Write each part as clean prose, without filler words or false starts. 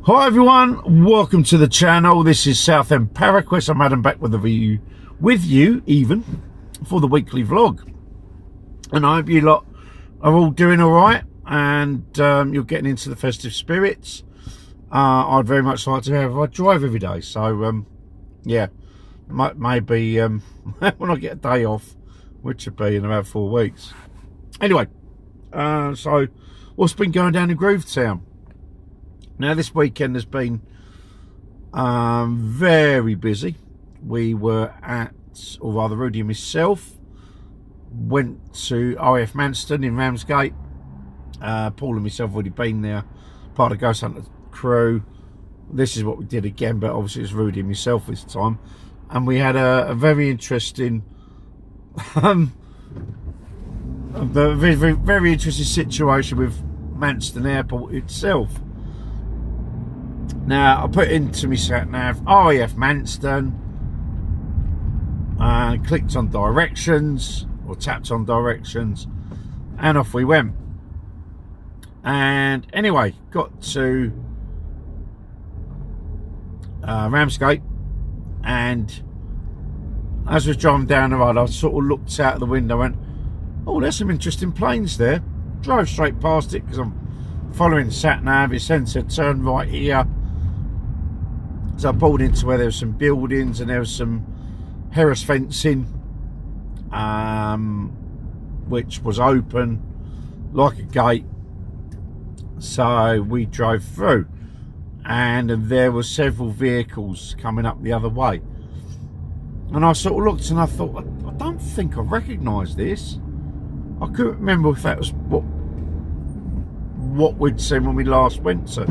Hi everyone, welcome to the channel. This is Southend Paraquest. I'm Adam, back with a review with you even for the weekly vlog, and I hope you lot are all doing all right and you're getting into the festive spirits. I'd very much like to have a drive every day, so yeah, maybe when I get a day off, which would be in about 4 weeks. Anyway, so what's been going down in Groovetown? Now, this weekend has been very busy. We were at, or rather Rudy and myself, went to RAF Manston in Ramsgate. Paul and myself have already been there, part of the Ghost Hunter crew. This is what we did again, but obviously it's Rudy and myself this time. And we had a very interesting, very interesting situation with Manston Airport itself. Now, I put into my sat-nav RAF Manston and clicked on directions, or tapped on directions, and off we went. And anyway, got to Ramsgate, and as we was driving down the road, I sort of looked out the window and went, oh, there's some interesting planes there. Drove straight past it because I'm following the sat-nav. It said turn right here. So I pulled into where there were some buildings and there was some Harris fencing, which was open like a gate. So we drove through, and there were several vehicles coming up the other way. And I sort of looked and I thought, I don't think I recognise this. I couldn't remember if that was what we'd seen when we last went to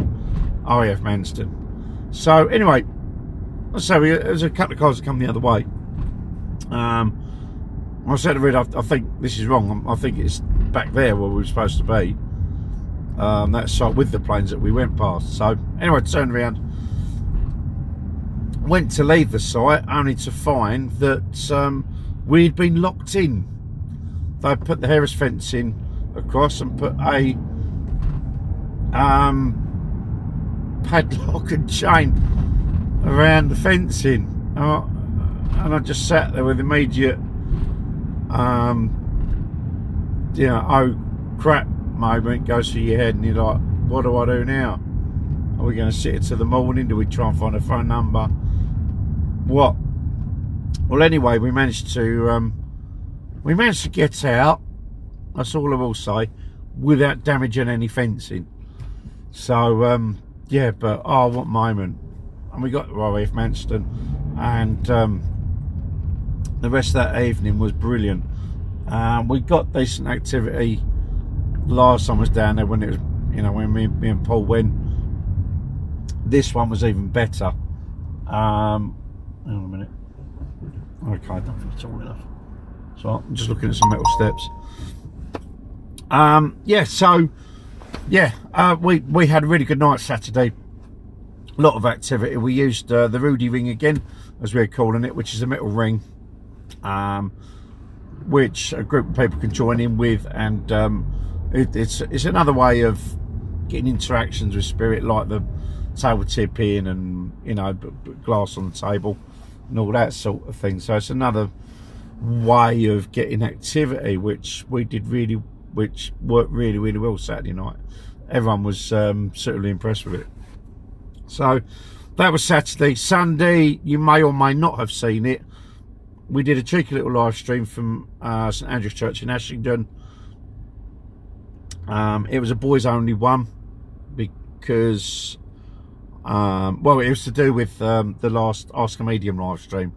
RAF Manston. So anyway, so there's a couple of cars that come the other way. I said to Red, I think this is wrong. I think it's back there where we were supposed to be. That site with the planes that we went past. So anyway, turned around, went to leave the site, only to find that we'd been locked in. They put the Harris fencing across and put a padlock and chain around the fencing, and I just sat there with immediate oh crap moment goes through your head, and you're like, what do I do now? Are we going to sit it to the morning? Do we try and find a phone number? What? Well, anyway, we managed to get out, that's all I will say, without damaging any fencing. So yeah, but oh, what moment. And we got to RAF Manston, and the rest of that evening was brilliant. We got decent activity last time I was down there, when it was, when me and Paul went. This one was even better. Hang on a minute. Okay, I don't think it's tall enough. So I'm just looking at some metal steps. Yeah, so yeah, we had a really good night Saturday. A lot of activity. We used the Rudy ring again, as we're calling it, which is a metal ring, which a group of people can join in with, and it's another way of getting interactions with spirit, like the table tipping and glass on the table and all that sort of thing. So it's another way of getting activity, which worked really well Saturday night. Everyone was certainly impressed with it. So that was Saturday. Sunday, you may or may not have seen it, we did a cheeky little live stream from St Andrew's Church in Ashington. It was a boys only one, because well, it was to do with the last Ask a Medium live stream,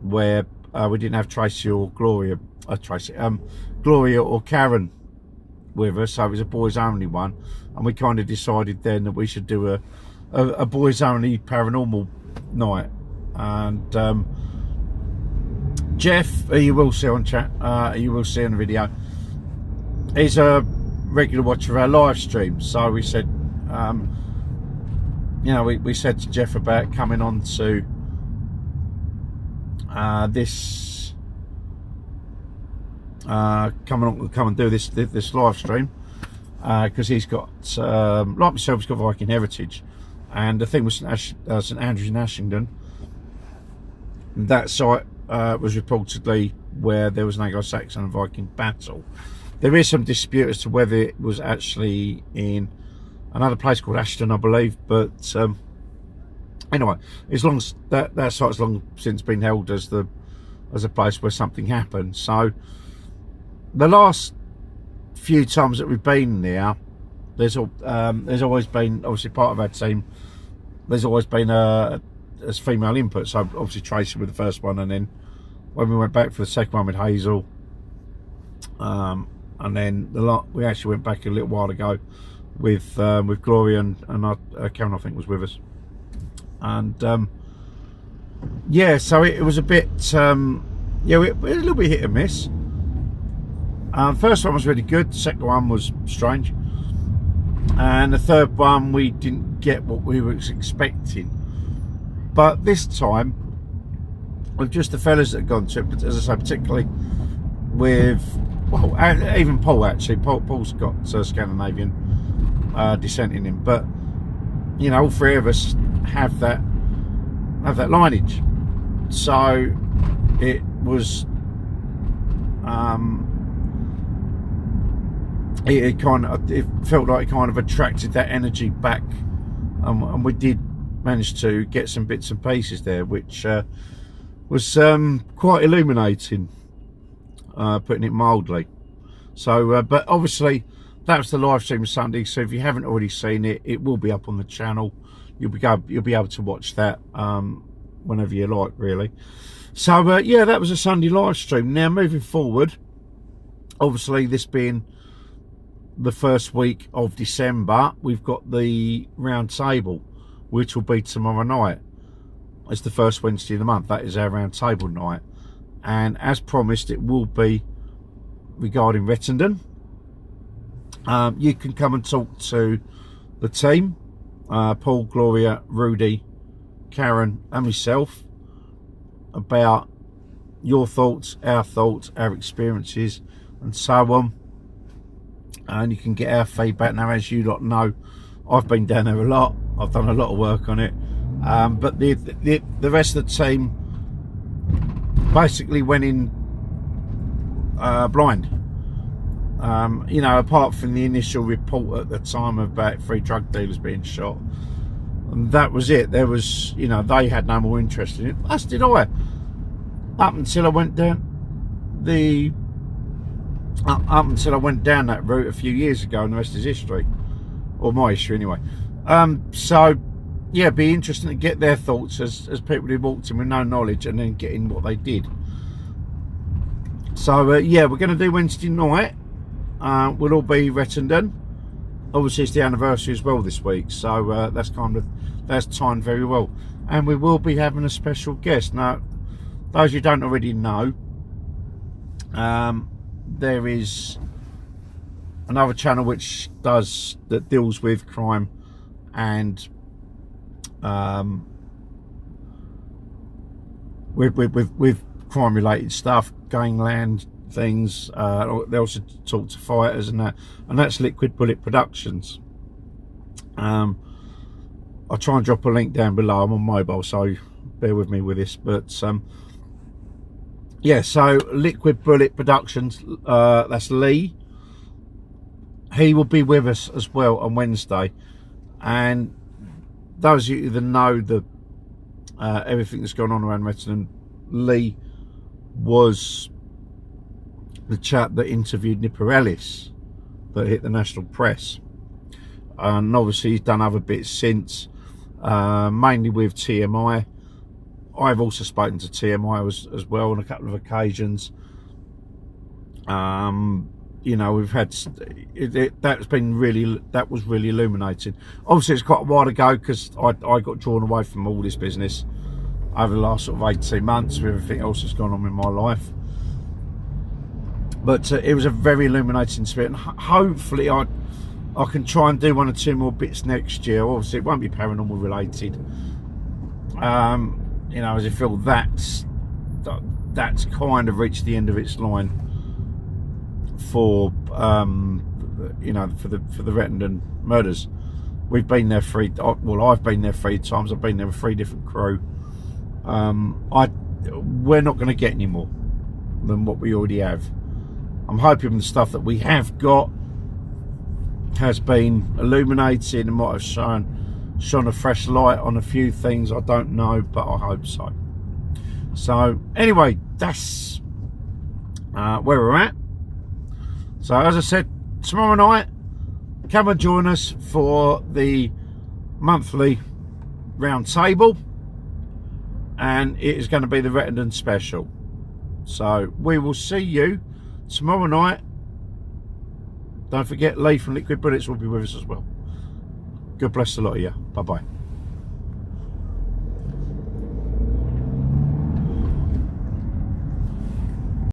where we didn't have Tracy or Gloria or Karen with us, so it was a boys only one, and we kind of decided then that we should do a boys only paranormal night. And Jeff, who you will see on chat, you will see in the video, he's a regular watcher of our live stream. So we said, we said to Jeff about coming on to this, come and do this live stream, because he's got, like myself, he's got Viking heritage, and the thing was St Andrews in Ashington. That site was reportedly where there was an Anglo-Saxon and Viking battle. There is some dispute as to whether it was actually in another place called Ashton, I believe, but anyway, as long as that site's long since been held as a place where something happened. So the last few times that we've been there, there's always been, obviously part of our team, there's always been as female input. So obviously Tracy with the first one, and then when we went back for the second one with Hazel, and then we actually went back a little while ago with Gloria and Karen, I think, was with us. And yeah, so it was a bit yeah, it was a little bit hit and miss. First one was really good, the second one was strange, and the third one we didn't get what we were expecting. But this time, with just the fellas that had gone to it, but as I say, particularly with, well, even Paul actually. Paul's got Scandinavian descent in him, but you know, all three of us have that lineage. So it was, it felt like it kind of attracted that energy back, and we did manage to get some bits and pieces there, which was quite illuminating, putting it mildly. So but obviously that was the live stream Sunday, so if you haven't already seen it, it will be up on the channel. You'll be able to watch that whenever you like, really. So yeah, that was a Sunday live stream. Now moving forward, obviously this being the first week of December, we've got the round table, which will be tomorrow night. It's the first Wednesday of the month. That is our round table night, and as promised, it will be regarding Rettendon. You can come and talk to the team, Paul, Gloria, Rudy, Karen and myself, about your thoughts, our experiences and so on, and you can get our feedback. Now, as you lot know, I've been down there a lot, I've done a lot of work on it, but the rest of the team basically went in blind. You know, apart from the initial report at the time about 3 drug dealers being shot, and that was it. There was, you know, they had no more interest in it, as did I, up until I went down that route a few years ago, and the rest is history, or my history anyway. So yeah, it'd be interesting to get their thoughts as people who walked in with no knowledge and then getting what they did. So yeah, we're going to do Wednesday night. We'll all be Rettendon. Obviously it's the anniversary as well this week, so that's timed very well. And we will be having a special guest. Now, those who don't already know, there is another channel which deals with crime and with crime related stuff, gangland things. They also talk to fighters and that's Liquid Bullet Productionz. I'll try and drop a link down below. I'm on mobile, so bear with me with this, but yeah, so Liquid Bullet Productionz, that's Lee. He will be with us as well on Wednesday, and those of you that know everything that's going on around Rettendon, Lee was the chap that interviewed Nipper Ellis that hit the national press, and obviously he's done other bits since, mainly with TMI. I've also spoken to TMI as well on a couple of occasions. You know, we've had that was really illuminating. Obviously it's quite a while ago, because I got drawn away from all this business over the last sort of 18 months with everything else that's gone on in my life. But it was a very illuminating spirit, and hopefully I can try and do 1 or 2 more bits next year. Obviously it won't be paranormal related. You know, as I feel that's kind of reached the end of its line for you know, for the Rettendon murders. We've been there well, I've been there 3 times. I've been there with 3 different crew. We're not going to get any more than what we already have. I'm hoping the stuff that we have got has been illuminated and might have shone a fresh light on a few things. I don't know, but I hope so. So anyway, that's where we're at. So as I said, tomorrow night, come and join us for the monthly round table, and it is going to be the Rettendon special. So we will see you tomorrow night. Don't forget, Lee from Liquid Bullets will be with us as well. God bless a lot of you. Bye bye.